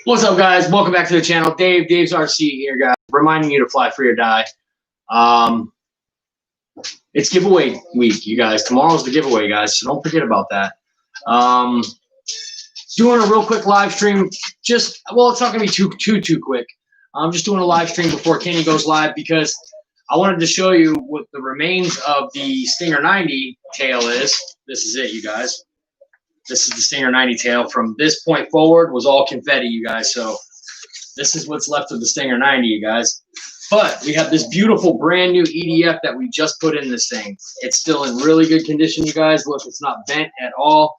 What's up, guys? Welcome back to the channel. Dave's RC here, guys. Reminding you to fly free or die. It's giveaway week, you guys. Tomorrow's the giveaway, guys, so don't forget about that. Doing a real quick live stream. Well, it's not gonna be too quick. I'm just doing a live stream before Kenny goes live because I wanted to show you what the remains of the Stinger 90 tail is. This is it, you guys. This is the Stinger 90 tail. From this point forward was all confetti, you guys. So this is what's left of the Stinger 90, you guys. But we have this beautiful brand new EDF that we just put in this thing. It's still in really good condition, you guys. Look, it's not bent at all.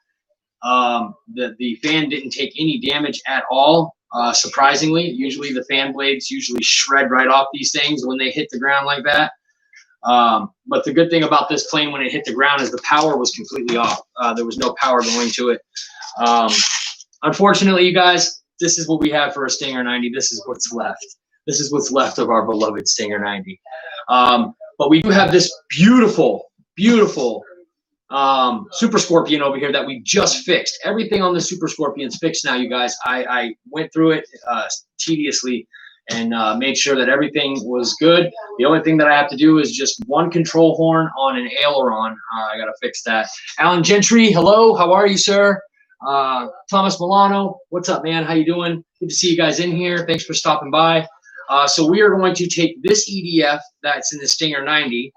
The fan didn't take any damage at all. Surprisingly, usually the fan blades usually shred right off these things when they hit the ground like that. But the good thing about this plane when it hit the ground is the power was completely off. There was no power going to it. Unfortunately, you guys, this is what we have for a Stinger 90. This is what's left. This is what's left of our beloved Stinger 90. But we do have this beautiful, beautiful Super Scorpion over here that we just fixed. Everything on the Super Scorpion's fixed now, you guys. I went through it tediously and made sure that everything was good. The only thing that I have to do is just one control horn on an aileron. I got to fix that. Alan Gentry, hello. How are you, sir? Thomas Milano, what's up, man? How you doing? Good to see you guys in here. Thanks for stopping by. So we are going to take this EDF that's in the Stinger 90.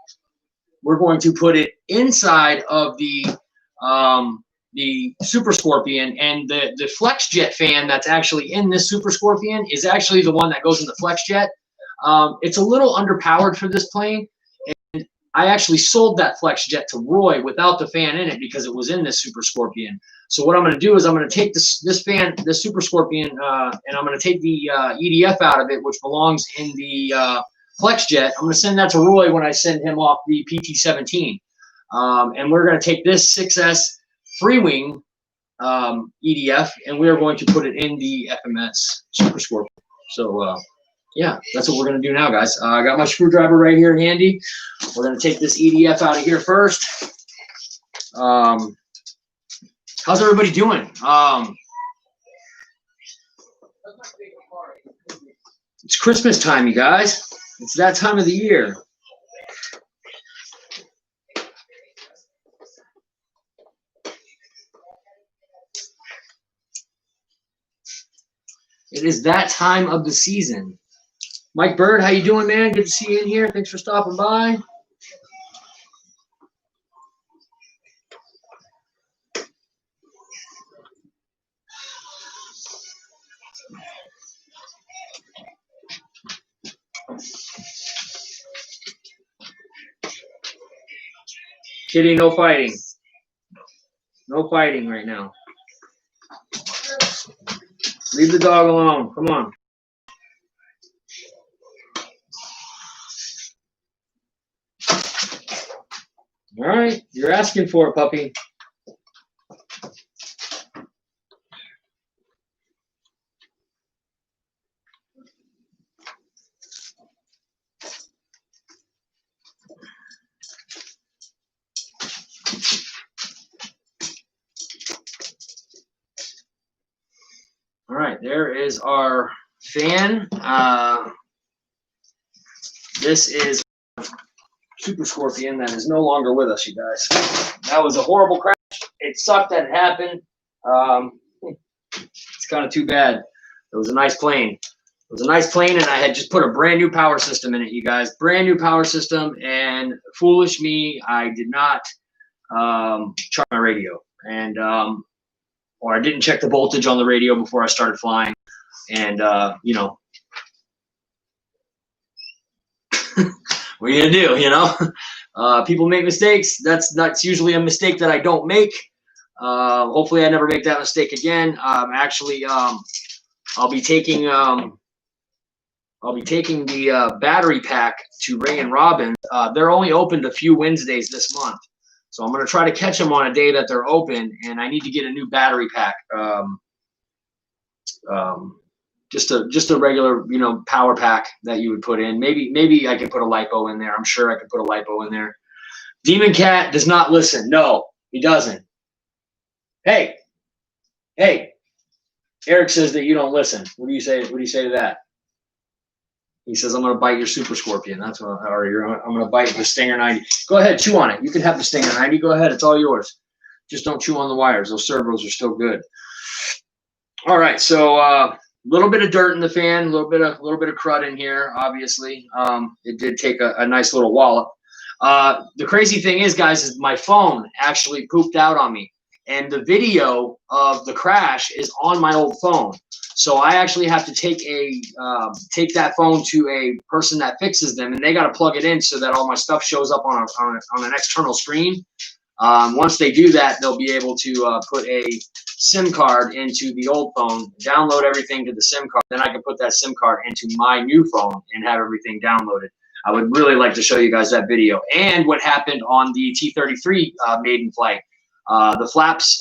We're going to put it inside of the Super Scorpion, and the Flex Jet fan that's actually in this Super Scorpion is actually the one that goes in the Flex Jet. It's a little underpowered for this plane, and I actually sold that Flex Jet to Roy without the fan in it because it was in this Super Scorpion. So what I'm going to do is I'm going to take this Super Scorpion, and I'm going to take the EDF out of it, which belongs in the Flex Jet. I'm going to send that to Roy when I send him off the PT-17. And we're going to take this 6S Freewing EDF, and we are going to put it in the FMS Super Scorpion. So, yeah, that's what we're going to do now, guys. I got my screwdriver right here handy. We're going to take this EDF out of here first. How's everybody doing? It's Christmas time, you guys. It's that time of the year. It is that time of the season. Mike Bird, how you doing, man? Good to see you in here. Thanks for stopping by. Kitty, no fighting. No fighting right now. Leave the dog alone. Come on. All right. You're asking for it, puppy. All right, there is our fan. This is Super Scorpion that is no longer with us, you guys. That was a horrible crash. It sucked that it happened. It's kind of too bad. It was a nice plane. It was a nice plane, and I had just put a brand new power system in it, you guys. Brand new power system, and foolish me, I did not charge my radio. And or I didn't check the voltage on the radio before I started flying. And, you know, what are you going to do, you know? People make mistakes. That's usually a mistake that I don't make. Hopefully I never make that mistake again. Actually, I'll be taking the battery pack to Ray and Robin. They're only opened a few Wednesdays this month. So I'm going to try to catch them on a day that they're open, and I need to get a new battery pack. Just a regular, you know, power pack that you would put in. Maybe I could put a LiPo in there. I'm sure I could put a LiPo in there. Demon Cat does not listen. No, he doesn't. Hey, hey, Eric says that you don't listen. What do you say? What do you say to that? He says, I'm going to bite your Super Scorpion. That's what, I'm going to bite the Stinger 90. Go ahead, chew on it. You can have the Stinger 90. Go ahead. It's all yours. Just don't chew on the wires. Those servos are still good. All right. So a little bit of dirt in the fan, a little bit of crud in here, obviously. It did take a nice little wallop. The crazy thing is, guys, is my phone actually pooped out on me. And the video of the crash is on my old phone. So I actually have to take that phone to a person that fixes them, and they got to plug it in so that all my stuff shows up on an external screen. Once they do that, they'll be able to put a SIM card into the old phone, download everything to the SIM card. Then I can put that SIM card into my new phone and have everything downloaded. I would really like to show you guys that video and what happened on the T-33 maiden flight. The flaps,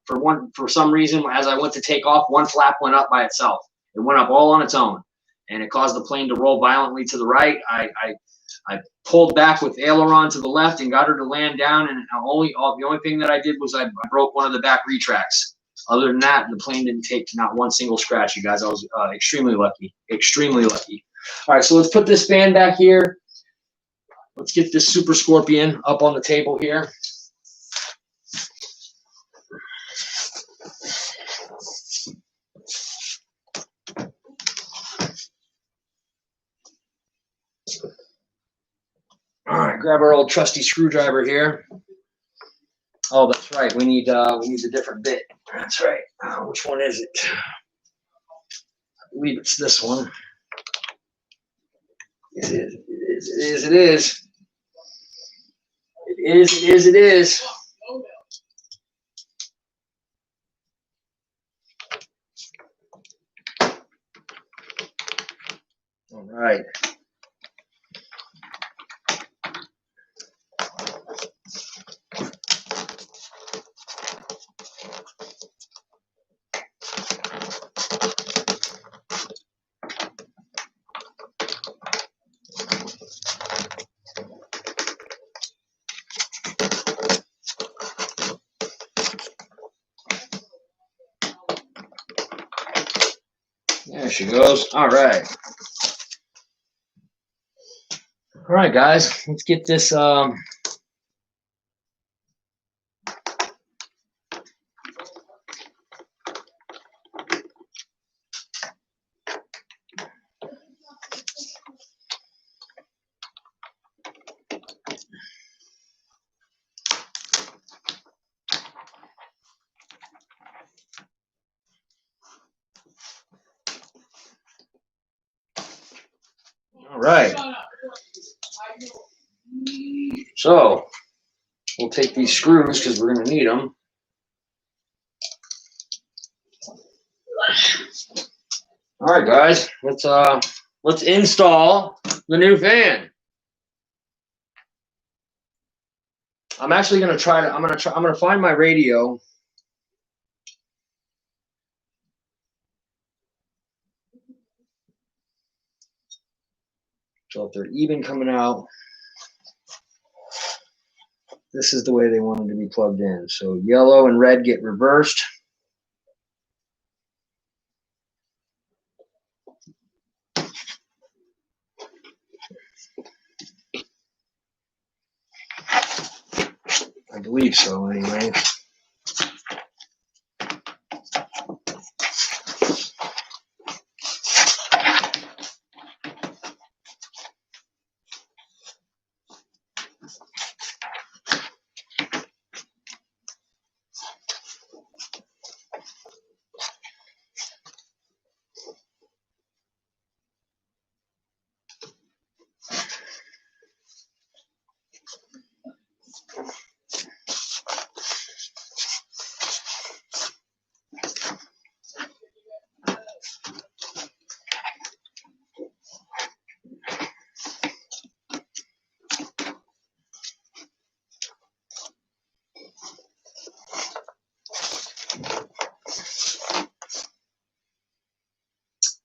for some reason, as I went to take off, one flap went up by itself. It went up all on its own, and it caused the plane to roll violently to the right. I pulled back with aileron to the left and got her to land down, and the only thing that I did was I broke one of the back retracts. Other than that, the plane didn't take not one single scratch, you guys. I was extremely lucky, extremely lucky. All right, so let's put this fan back here. Let's get this Super Scorpion up on the table here. All right, grab our old trusty screwdriver here. Oh, that's right. We need a different bit. That's right. Which one is it? I believe it's this one. It is. It is. It is. It is. It is. It is. All right. There she goes. All right. All right, guys. Let's get this. All right. So we'll take these screws because we're going to need them. All right, guys. Let's install the new fan. I'm actually going to try to. I'm going to find my radio. So if they're even coming out, this is the way they want them to be plugged in. So yellow and red get reversed. I believe so, anyway.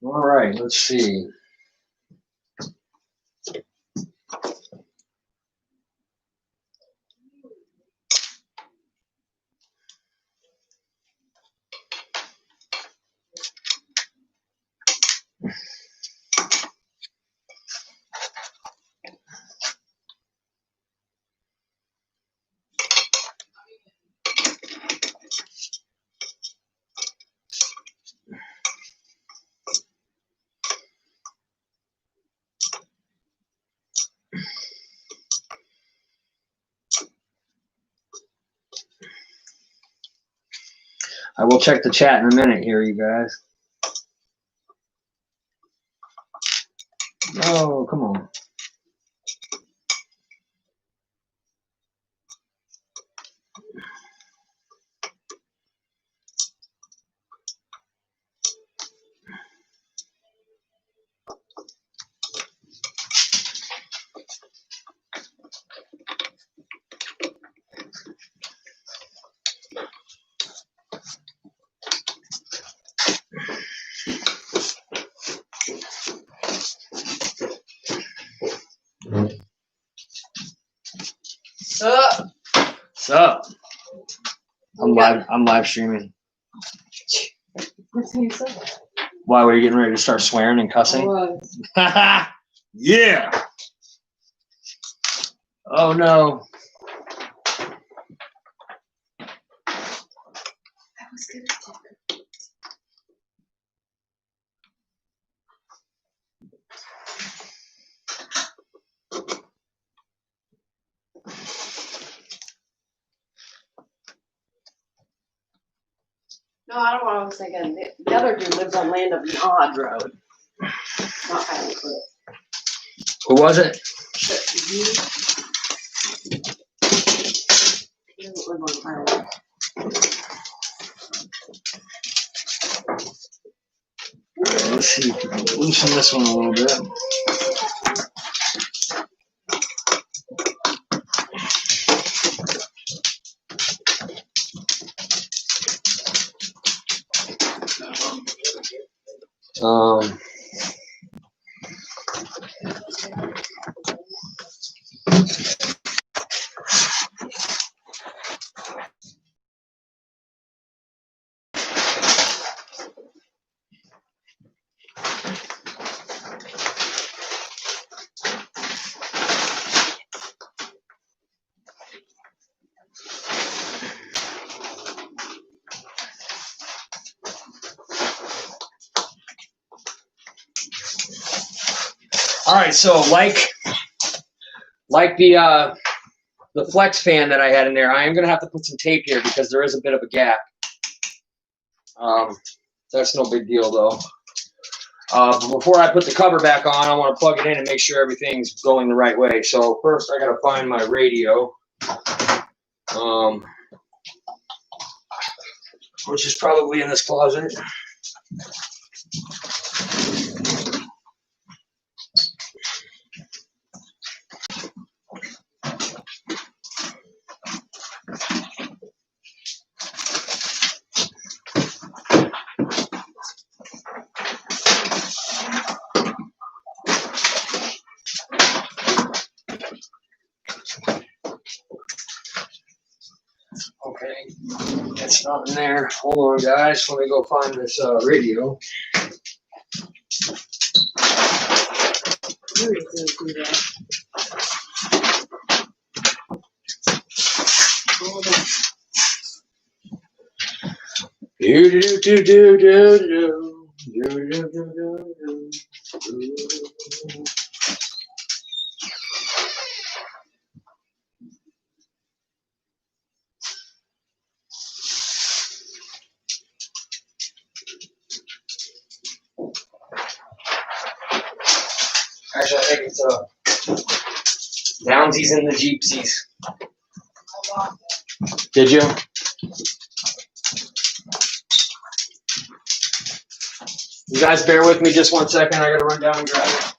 All right, let's see. I will check the chat in a minute here, you guys. Oh, come on. Sup? I'm live streaming. Why were you getting ready to start swearing and cussing? Yeah. Oh no. No, I don't know what I was thinking. The other dude lives on land of Nod Road. Not Highland Cliff. Who was it? He doesn't live on Highland. Let's see if we can loosen this one a little bit. All right, so like the flex fan that I had in there, I am gonna have to put some tape here because there is a bit of a gap. That's no big deal though. But before I put the cover back on, I want to plug it in and make sure everything's going the right way. So first, I gotta find my radio, which is probably in this closet. Okay, it's not in there. Hold on, guys. Let me go find this radio. Actually, I think it's Downsies and the Jeepsies. Did you? You guys bear with me just 1 second. I gotta run down and grab it.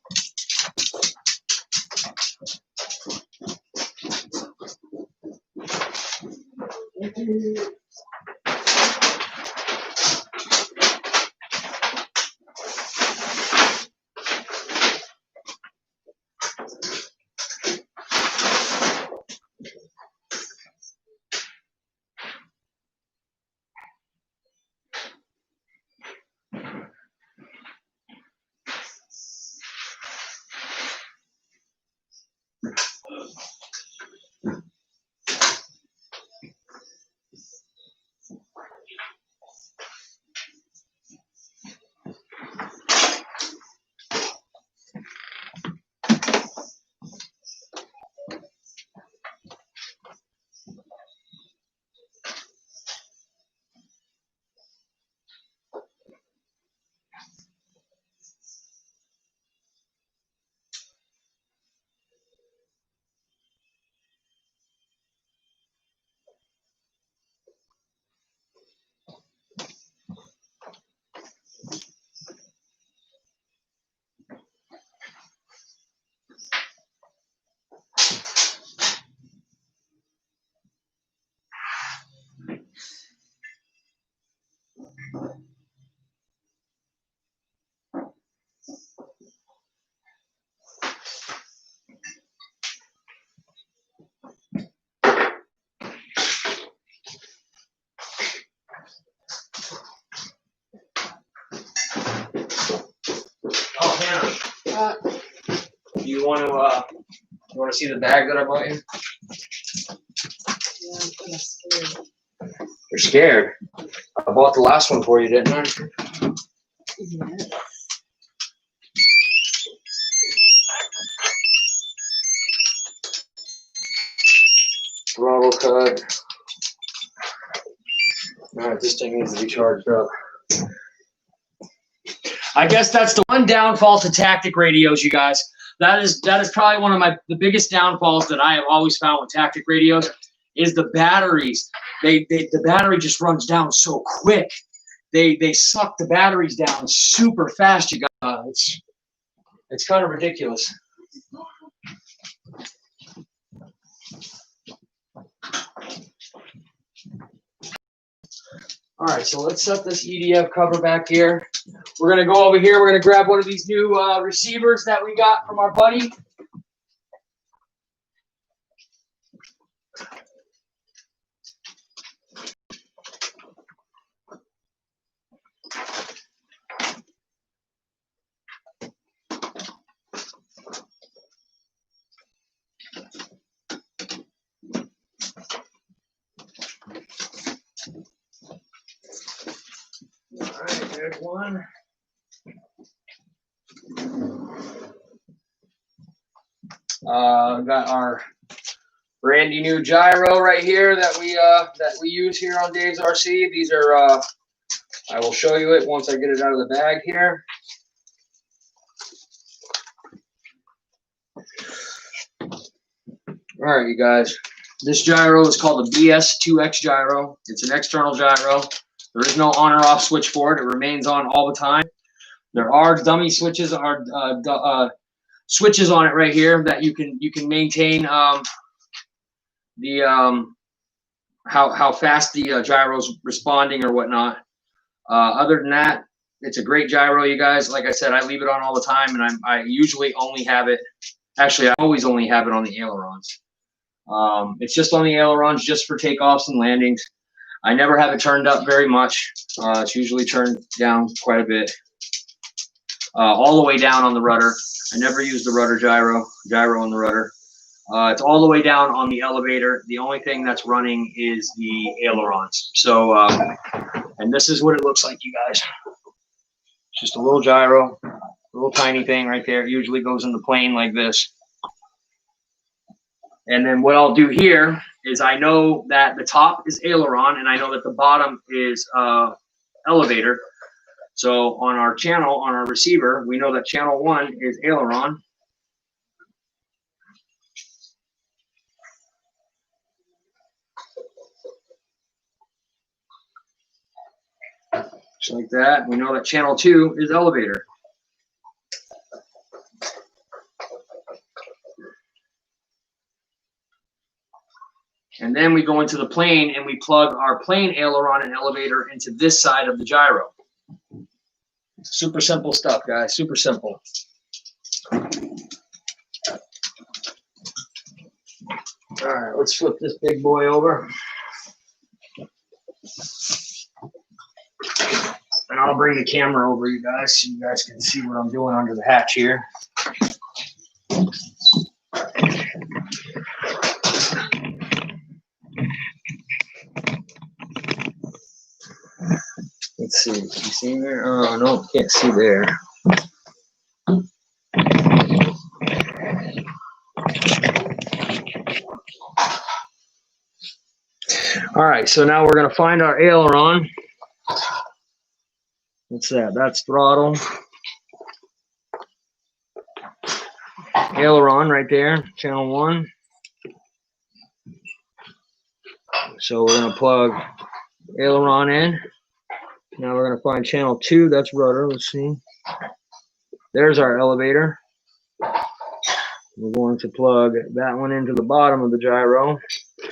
Hannah, you want to see the bag that I bought you? Yeah, I'm kind of scared. You're scared. I bought the last one for you, didn't I? Yes. Throttle cut. Alright, this thing needs to be charged up. I guess that's the one downfall to tactic radios, you guys. That is probably one of the biggest downfalls that I have always found with tactic radios is the batteries. The battery just runs down so quick. They suck the batteries down super fast, you guys. It's kind of ridiculous. All right, so let's set this EDF cover back here. We're going to go over here. We're going to grab one of these new receivers that we got from our buddy. All right, there's one. Got our brandy new gyro right here that we use here on Dave's RC. These are I will show you it once I get it out of the bag here. All right, you guys. This gyro is called the BS2X gyro. It's an external gyro. There is no on or off switch for it. It remains on all the time. There are dummy switches, switches on it right here that you can maintain how fast the gyro's responding or whatnot. Other than that, it's a great gyro, you guys. Like I said, I leave it on all the time, and I usually only have it. Actually, I always only have it on the ailerons. It's just on the ailerons, just for takeoffs and landings. I never have it turned up very much. It's usually turned down quite a bit. All the way down on the rudder. I never use the rudder gyro on the rudder. It's all the way down on the elevator. The only thing that's running is the ailerons. So, and this is what it looks like, you guys. It's just a little gyro, a little tiny thing right there. It usually goes in the plane like this. And then what I'll do here is I know that the top is aileron and I know that the bottom is elevator. So on our channel, on our receiver, we know that channel 1 is aileron. Just like that. We know that channel 2 is elevator. And then we go into the plane and we plug our plane aileron and elevator into this side of the gyro. Super simple stuff, guys. Super simple. All right, let's flip this big boy over. And I'll bring the camera over, you guys, so you guys can see what I'm doing under the hatch here. Let's see. You see there? Oh, no, can't see there. All right, so now we're going to find our aileron. What's that? That's throttle. Aileron right there, channel 1. So we're going to plug aileron in. Now we're going to find channel 2, that's rudder. Let's see. There's our elevator. We're going to plug that one into the bottom of the gyro.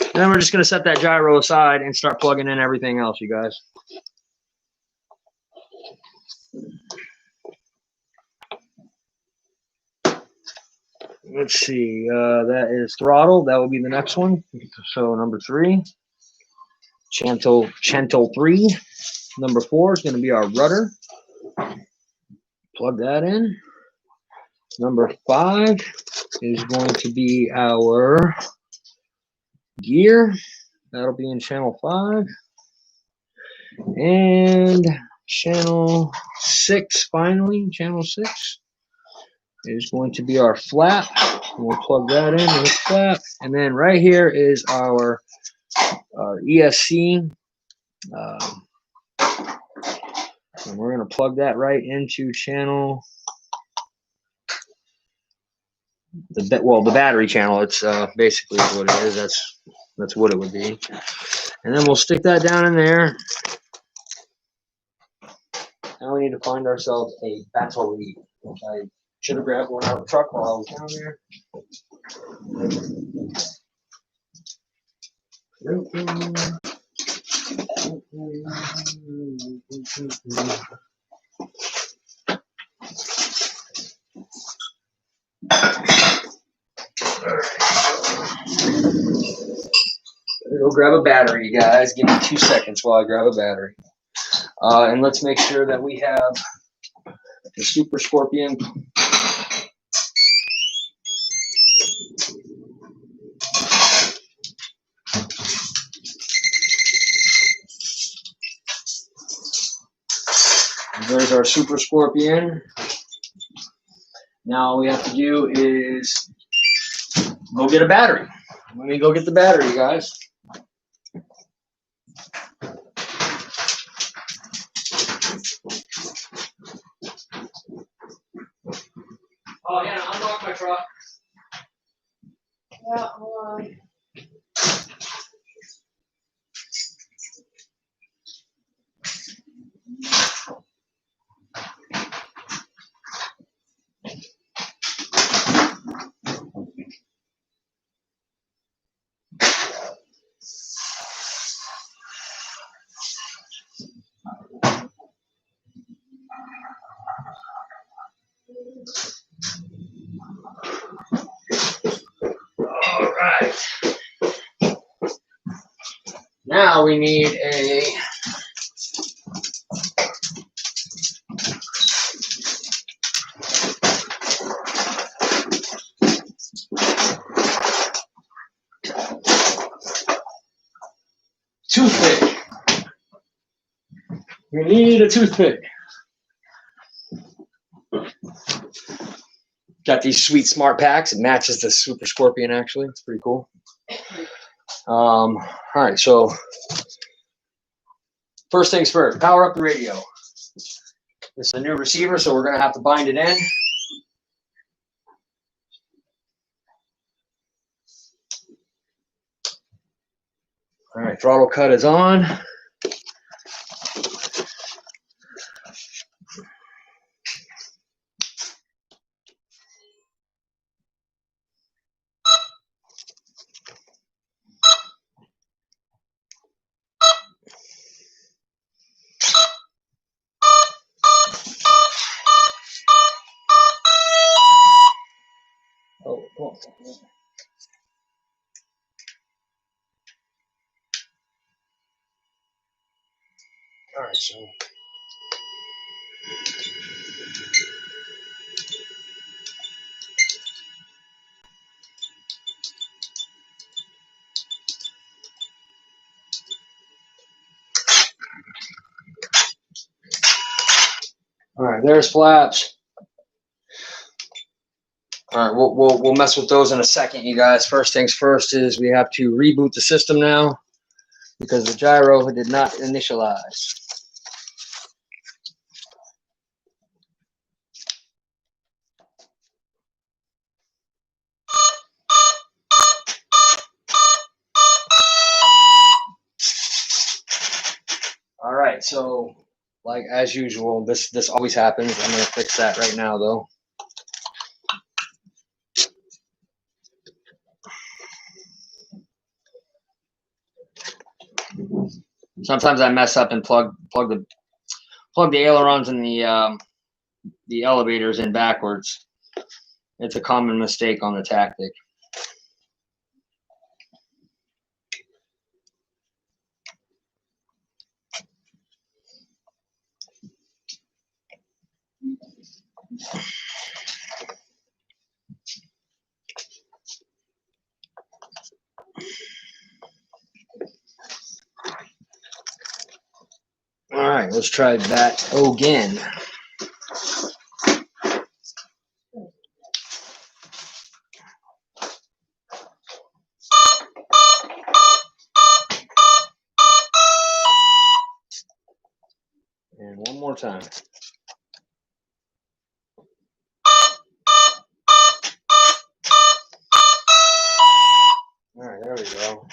And then we're just going to set that gyro aside and start plugging in everything else, you guys. Let's see. That is throttle. That will be the next one. So number 3. Channel 3. Number 4 is going to be our rudder. Plug that in. Number 5 is going to be our gear. That'll be in channel 5. And channel 6, finally, channel 6 is going to be our flap. We'll plug that in with flap. And then right here is our ESC. And we're going to plug that right into channel, the battery channel. It's basically what it is. That's what it would be. And then we'll stick that down in there. Now we need to find ourselves a battery, which I should have grabbed one out of the truck while I was down there. Go grab a battery, you guys. Give me 2 seconds while I grab a battery. And let's make sure that we have the Super Scorpion. There's our Super Scorpion. Now all we have to do is go get a battery. Let me go get the battery, guys. Oh, yeah, unlock my truck. Yeah, hold on. All right. Now we need a toothpick. We need a toothpick. Got these sweet smart packs. It matches the Super Scorpion, actually. It's pretty cool. All right, so first things first, power up the radio. This is a new receiver, so we're going to have to bind it in. All right, throttle cut is on. Oh, come on. All right, so. All right, there's flaps. All right, we'll mess with those in a second, you guys. First things first is we have to reboot the system now because the gyro did not initialize. All right, so like as usual, this always happens. I'm gonna fix that right now though. Sometimes I mess up and plug the ailerons and the elevators in backwards. It's a common mistake on the Tactic. All right, let's try that again. And one more time. All right, there we go.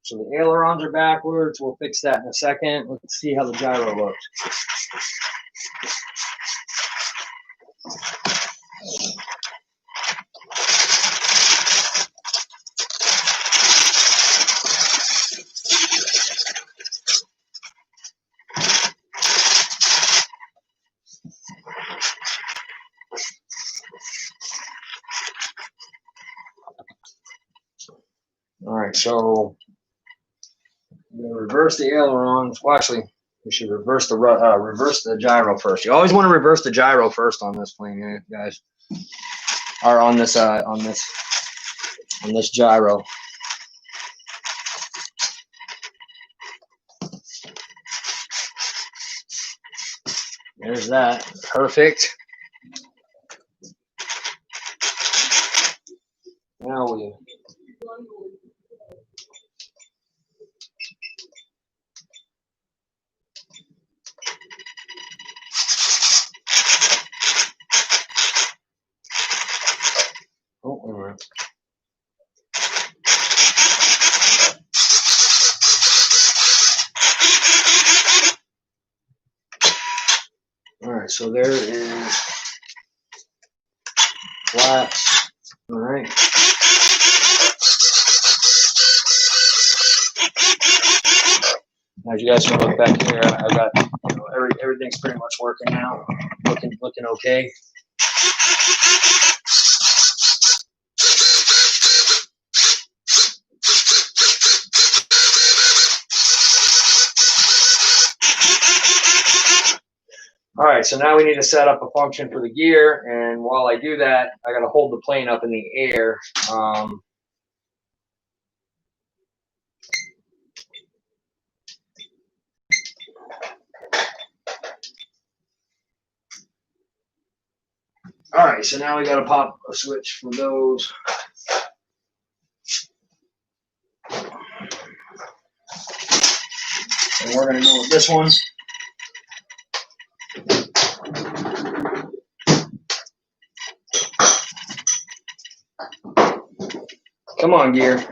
So the ailerons are backwards. We'll fix that in a second. Let's see how the gyro looks. All right, so we're gonna reverse the ailerons. Well, actually, we should reverse the gyro first. You always want to reverse the gyro first on this plane, guys, or on this gyro. There's that. Perfect. Now we. Oh, all right. All right, so there is flaps. All right. As you guys can look back here, I've got everything's pretty much working now, looking okay. All right, so now we need to set up a function for the gear, and while I do that, I got to hold the plane up in the air. All right, so now we got to pop a switch for those. And we're going to go with this one. Come on, gear.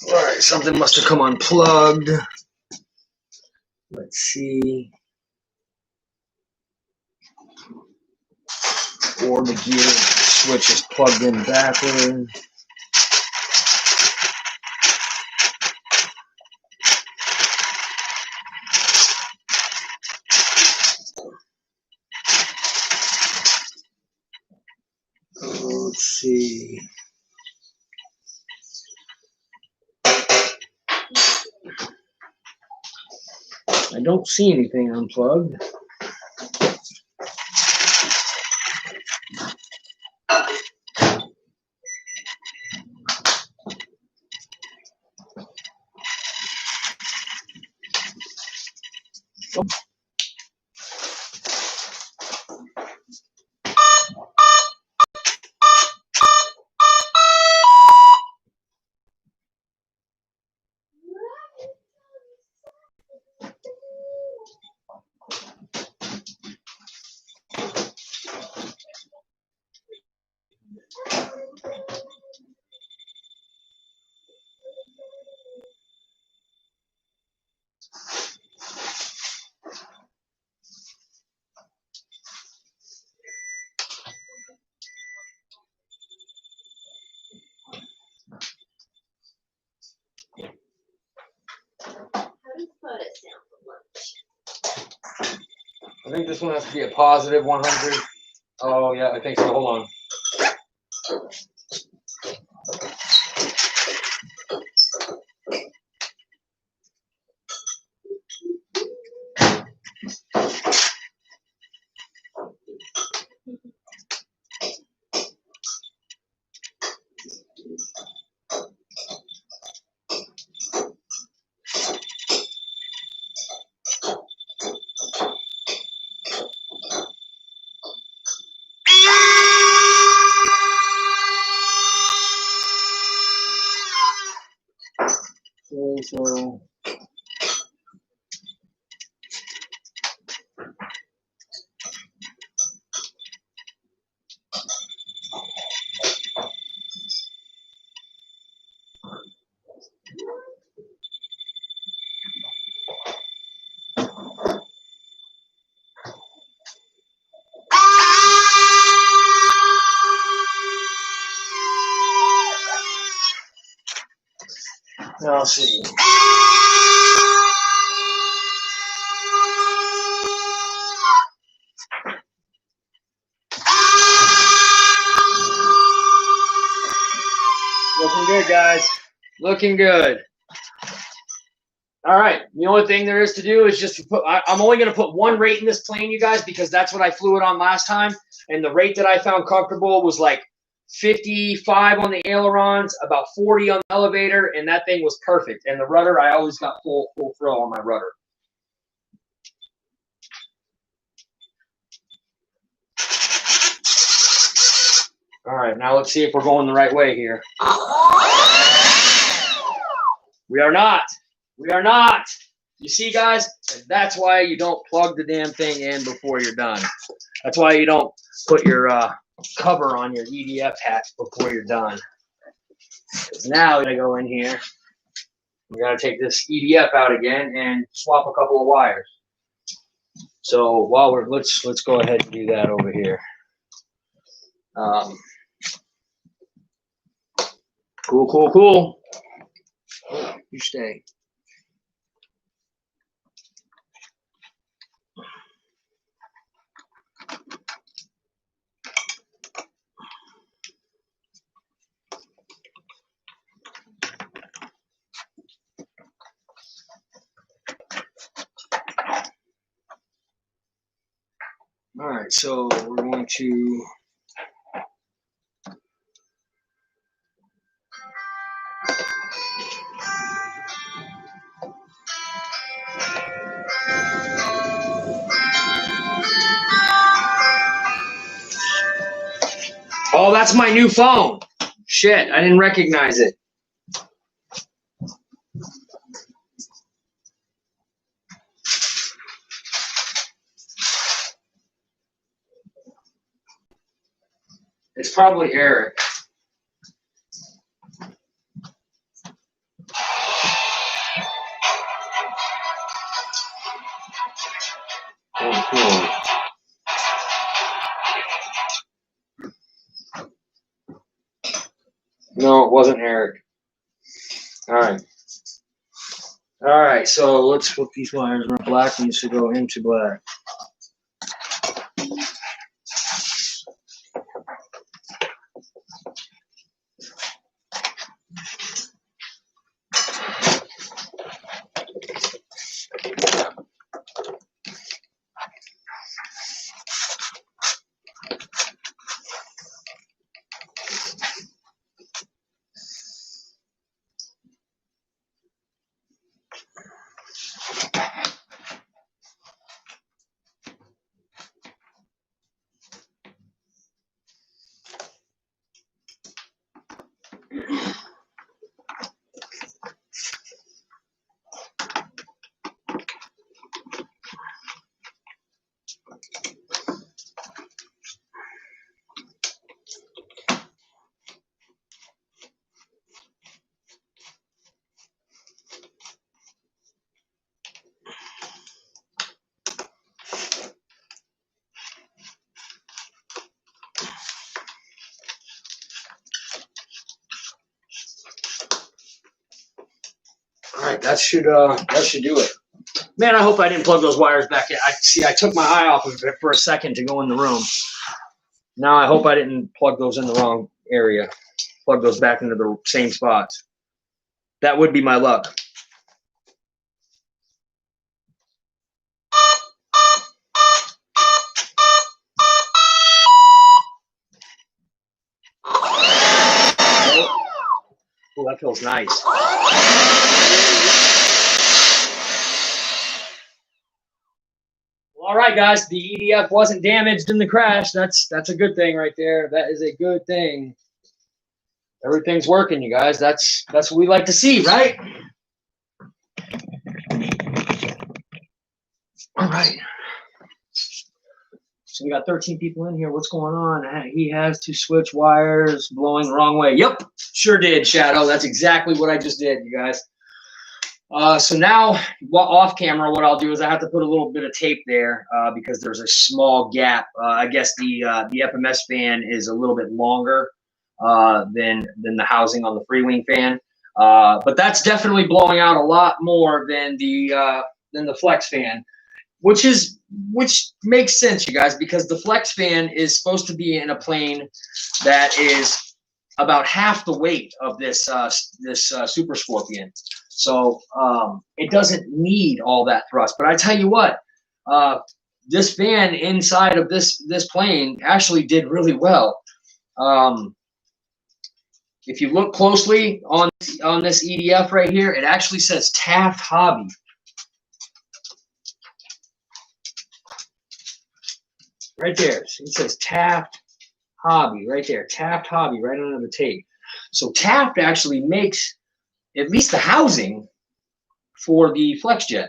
All right, something must have come unplugged. Let's see. Or the gear switch is plugged in backward. Let's see. I don't see anything unplugged. I think this one has to be a positive 100. Oh, yeah, I think so. Hold on. so. Now, let's see. Looking good, guys. Looking good. All right. The only thing there is to do is just to put. I'm only going to put one rate in this plane, you guys, because that's what I flew it on last time, and the rate that I found comfortable was like 55 on the ailerons, about 40 on the elevator, and that thing was perfect. And the rudder, I always got full throw on my rudder. All right, now let's see if we're going the right way here. We are not. We are not. You see, guys, and that's why you don't plug the damn thing in before you're done. That's why you don't put your cover on your EDF hat before you're done. Now we gotta go in here. We gotta take this EDF out again and swap a couple of wires. So while we're let's go ahead and do that over here. Cool. You stay. All right, so we're going to oh, that's my new phone. Shit, I didn't recognize it. It's probably Eric. Oh, cool. No, it wasn't Eric. All right. All right, so let's flip these wires. Black needs to go into black. All right, that should do it. Man, I hope I didn't plug those wires back in. I took my eye off of it for a second to go in the room. Now I hope I didn't plug those in the wrong area. Plug those back into the same spots. That would be my luck. Oh, that feels nice. All right, guys, the EDF wasn't damaged in the crash. That's a good thing right there. That is a good thing. Everything's working, you guys. That's what we like to see, right? All right. So we got 13 people in here. What's going on? He has to switch wires, blowing the wrong way. Yep, sure did, Shadow. That's exactly what I just did, you guys. So now, off camera, what I'll do is I have to put a little bit of tape there because there's a small gap. I guess the FMS fan is a little bit longer than the housing on the free wing fan, but that's definitely blowing out a lot more than the flex fan, which makes sense, you guys, because the flex fan is supposed to be in a plane that is about half the weight of this Super Scorpion. So it doesn't need all that thrust. But I tell you what, this fan inside of this plane actually did really well. If you look closely on this EDF right here, it actually says Taft Hobby. Right there. It says Taft Hobby right there. Taft Hobby right under the tape. So Taft actually makes at least the housing for the FlexJet.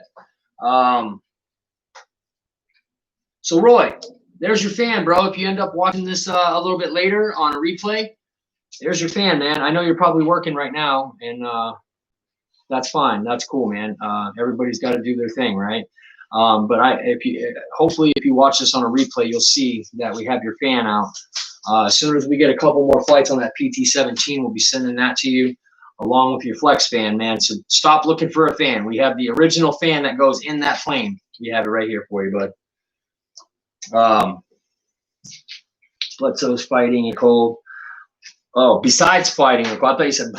So Roy, there's your fan, bro. If you end up watching this a little bit later on a replay, there's your fan, man. I know you're probably working right now, and that's fine. That's cool, man. Everybody's got to do their thing, right? But hopefully if you watch this on a replay, you'll see that we have your fan out. As soon as we get a couple more flights on that PT-17, we'll be sending that to you along with your flex fan, man. So stop looking for a fan. We have the original fan that goes in that plane. We have it right here for you, bud. Bledsoe's fighting a cold. Oh, besides fighting a cold. I thought you said,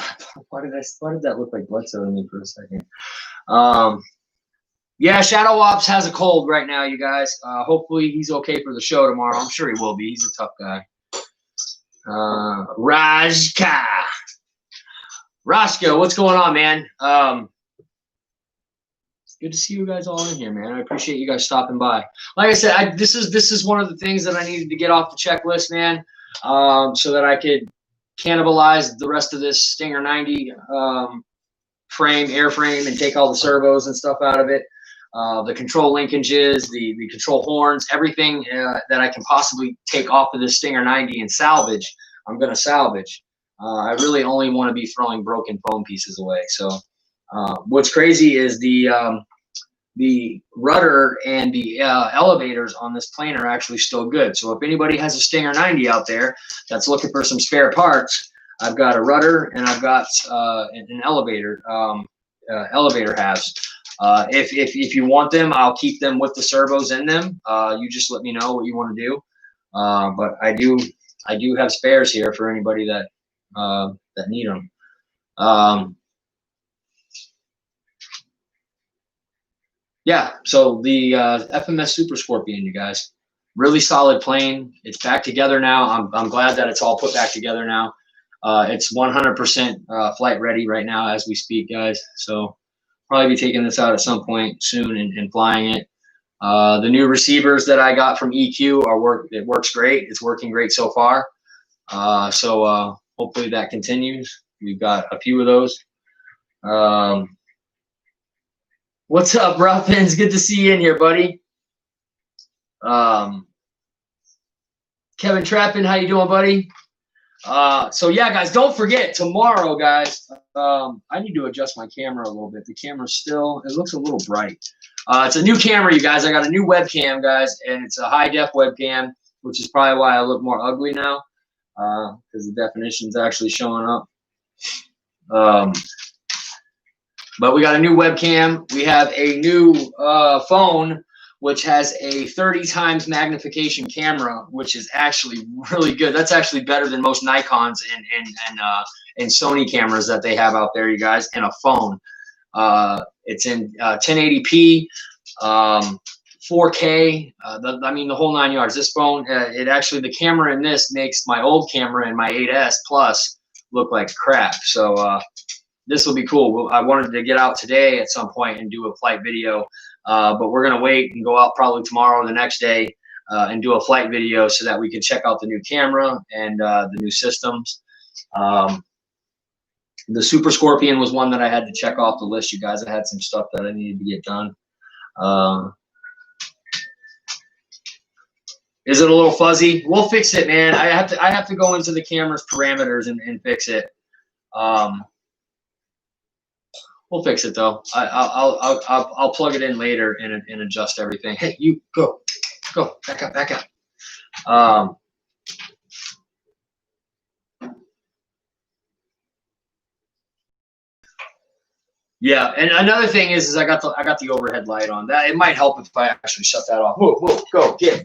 why did that look like Bledsoe to me for a second? Yeah, Shadow Ops has a cold right now, you guys. Hopefully he's okay for the show tomorrow. I'm sure he will be. He's a tough guy. Rajka. Roscoe, what's going on, man? Good to see you guys all in here, man. I appreciate you guys stopping by. Like I said, this is one of the things that I needed to get off the checklist, man, so that I could cannibalize the rest of this Stinger 90 airframe, and take all the servos and stuff out of it. The control linkages, the control horns, everything that I can possibly take off of this Stinger 90 and salvage, I'm going to salvage. I really only want to be throwing broken foam pieces away. So what's crazy is the rudder and the elevators on this plane are actually still good. So if anybody has a Stinger 90 out there that's looking for some spare parts, I've got a rudder and I've got an elevator halves. If you want them, I'll keep them with the servos in them. You just let me know what you want to do. But I do have spares here for anybody that need them. Yeah, so the FMS Super Scorpion, you guys, really solid plane. It's back together now. I'm glad that it's all put back together now. It's 100% flight ready right now as we speak, guys. So probably be taking this out at some point soon and flying it. The new receivers that I got from EQ it works great. It's working great so far. So hopefully that continues. We've got a few of those. What's up, Ruffins? Good to see you in here, buddy. Kevin Trappin, how you doing, buddy? So yeah, guys, don't forget tomorrow, guys. I need to adjust my camera a little bit. The camera's still, it looks a little bright. It's a new camera, you guys. I got a new webcam, guys, and it's a high def webcam, which is probably why I look more ugly now, because the definition's actually showing up. But we got a new webcam. We have a new phone, which has a 30 times magnification camera, which is actually really good. That's actually better than most Nikons and Sony cameras that they have out there, you guys, and a phone. It's in 1080p, 4K, I mean, the whole 9 yards. This phone, the camera in this makes my old camera in my 8S Plus look like crap. So this will be cool. I wanted to get out today at some point and do a flight video, but we're going to wait and go out probably tomorrow or the next day and do a flight video so that we can check out the new camera and the new systems. The Super Scorpion was one that I had to check off the list, you guys. I had some stuff that I needed to get done. Is it a little fuzzy? We'll fix it, man. I have to go into the camera's parameters and fix it. We'll fix it though. I'll plug it in later and adjust everything. Hey, you go back up. Yeah, and another thing is I got the overhead light on. That it might help if I actually shut that off. Whoa, go get.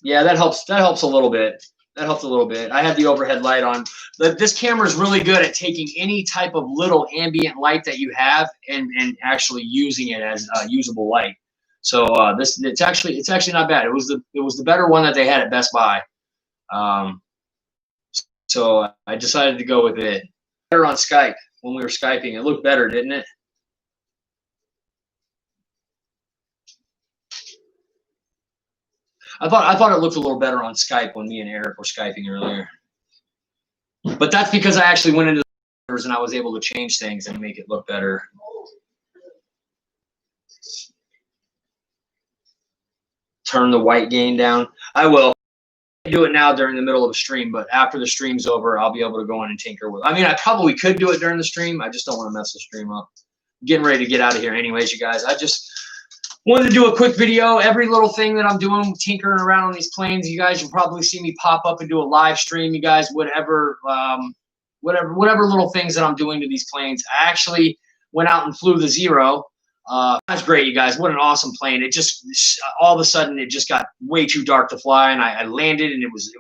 Yeah, that helps a little bit. That helps a little bit. I have the overhead light on. This camera is really good at taking any type of little ambient light that you have and actually using it as usable light. So it's actually not bad. It was the better one that they had at Best Buy. So I decided to go with it. Better on Skype when we were Skyping. It looked better, didn't it? I thought it looked a little better on Skype when me and Eric were Skyping earlier. But that's because I actually went into the and I was able to change things and make it look better. Turn the white gain down. I will do it now during the middle of a stream, but after the stream's over, I'll be able to go in and tinker with it. I mean, I probably could do it during the stream. I just don't want to mess the stream up. I'm getting ready to get out of here anyways, you guys. I just wanted to do a quick video. Every little thing that I'm doing, tinkering around on these planes, you guys will probably see me pop up and do a live stream. You guys, whatever little things that I'm doing to these planes. I actually went out and flew the Zero. That's great, you guys. What an awesome plane! It just all of a sudden it just got way too dark to fly, and I landed, and it was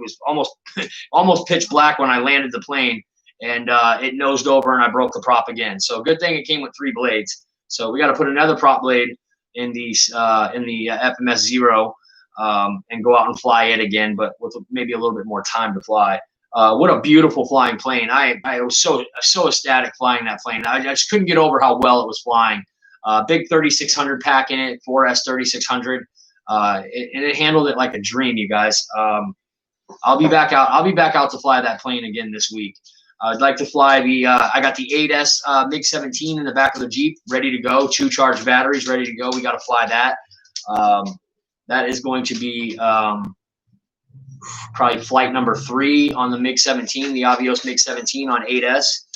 almost pitch black when I landed the plane, and it nosed over, and I broke the prop again. So good thing it came with 3 blades. So we got to put another prop blade in the FMS Zero and go out and fly it again, but with maybe a little bit more time to fly. What a beautiful flying plane! I was so ecstatic flying that plane. I just couldn't get over how well it was flying. Big 3600 pack in it, 4S 3600, and it handled it like a dream, you guys. I'll be back out to fly that plane again this week. I'd like to fly the. I got the 8S MiG 17 in the back of the Jeep, ready to go. 2 charged batteries, ready to go. We got to fly that. That is going to be probably flight number 3 on the MiG 17, the Avios MiG 17 on 8S.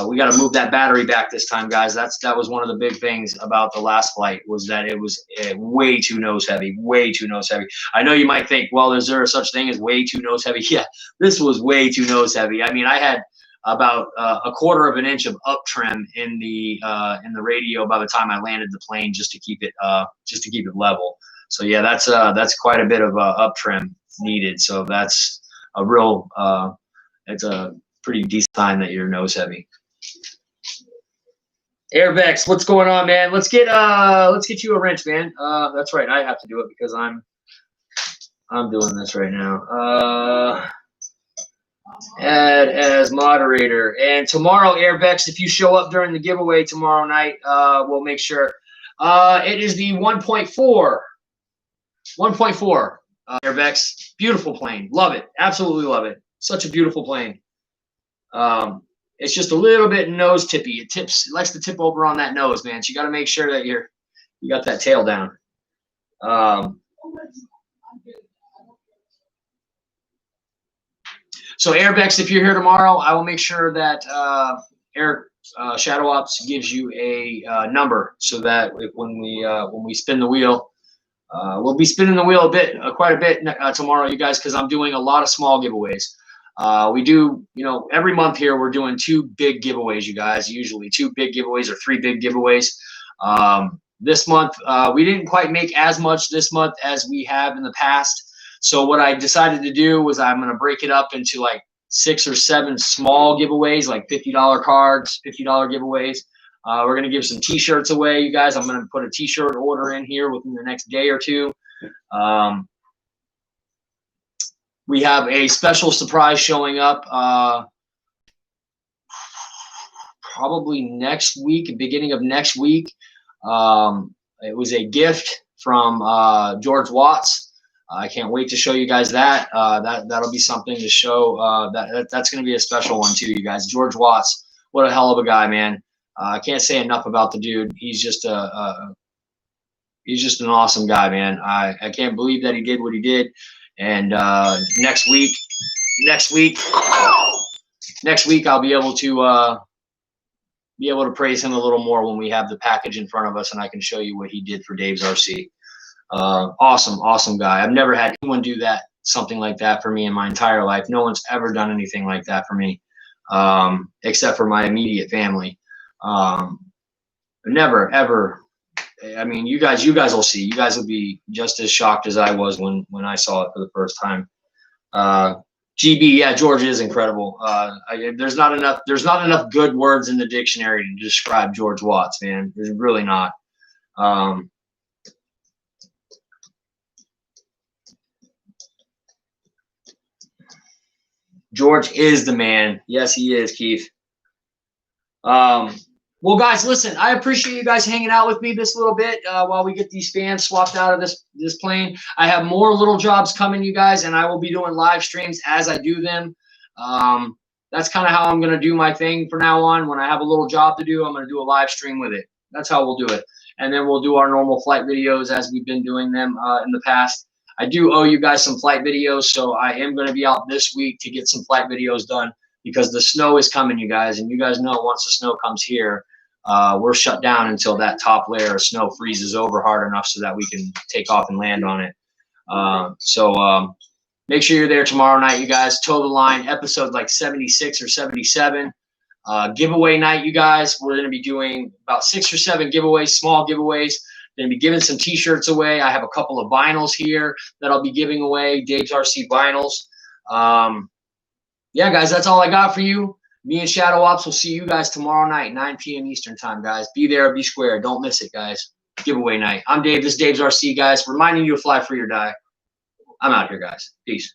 We got to move that battery back this time, guys. That was one of the big things about the last flight, was that it was way too nose heavy, way too nose heavy. I know you might think, well, is there such thing as way too nose heavy? Yeah, this was way too nose heavy. I mean, I had about a 1/4 of an inch of up trim in the radio by the time I landed the plane, just to keep it level. So yeah, that's quite a bit of up trim needed. So that's a real it's a pretty decent time that you're nose heavy. Airvex, what's going on, man? Let's get you a wrench, man. That's right, I have to do it because I'm doing this right now. Add as moderator. And tomorrow, Airvex, if you show up during the giveaway tomorrow night, we'll make sure. It is the 1.4 Airvex. Beautiful plane. Love it. Absolutely love it. Such a beautiful plane. It's just a little bit nose tippy. It likes to tip over on that nose, man. So you got to make sure that you got that tail down. So Airvex, if you're here tomorrow, I will make sure that Air Shadow Ops gives you a number, so that when we spin the wheel, we'll be spinning the wheel quite a bit tomorrow, you guys, because I'm doing a lot of small giveaways. We do, every month here we're doing 2 big giveaways, you guys. Usually 2 big giveaways or 3 big giveaways. This month we didn't quite make as much this month as we have in the past. So what I decided to do was I'm going to break it up into like 6 or 7 small giveaways, like $50 cards, $50 giveaways. We're going to give some T-shirts away, you guys. I'm going to put a T-shirt order in here within the next day or 2. We have a special surprise showing up probably next week, beginning of next week. It was a gift from George Watts. I can't wait to show you guys that. That'll be something to show. That's going to be a special one too, you guys. George Watts, what a hell of a guy, man. I can't say enough about the dude. He's just an awesome guy, man. I can't believe that he did what he did. And next week, I'll be able to praise him a little more when we have the package in front of us, and I can show you what he did for Dave's RC. Awesome guy. I've never had anyone do something like that for me in my entire life. No one's ever done anything like that for me, except for my immediate family. Never, ever. I mean, you guys will see. You guys will be just as shocked as I was when I saw it for the first time. GB, yeah, George is incredible. There's not enough good words in the dictionary to describe George Watts, man. There's really not. George is the man. Yes, he is, Keith. Well, guys, listen, I appreciate you guys hanging out with me this little bit while we get these fans swapped out of this plane. I have more little jobs coming, you guys, and I will be doing live streams as I do them. That's kind of how I'm going to do my thing from now on. When I have a little job to do, I'm going to do a live stream with it. That's how we'll do it. And then we'll do our normal flight videos as we've been doing them in the past. I do owe you guys some flight videos, so I am going to be out this week to get some flight videos done because the snow is coming, you guys. And you guys know once the snow comes here, we're shut down until that top layer of snow freezes over hard enough so that we can take off and land on it. So make sure you're there tomorrow night, you guys. Toe the Line, episode like 76 or 77. Giveaway night, you guys. We're going to be doing about 6 or 7 giveaways, small giveaways. Going to be giving some T-shirts away. I have a couple of vinyls here that I'll be giving away, Dave's RC vinyls. Yeah, guys, that's all I got for you. Me and Shadow Ops will see you guys tomorrow night, 9 p.m. Eastern time, guys. Be there, be square. Don't miss it, guys. Giveaway night. I'm Dave. This is Dave's RC, guys. Reminding you to fly free or die. I'm out here, guys. Peace.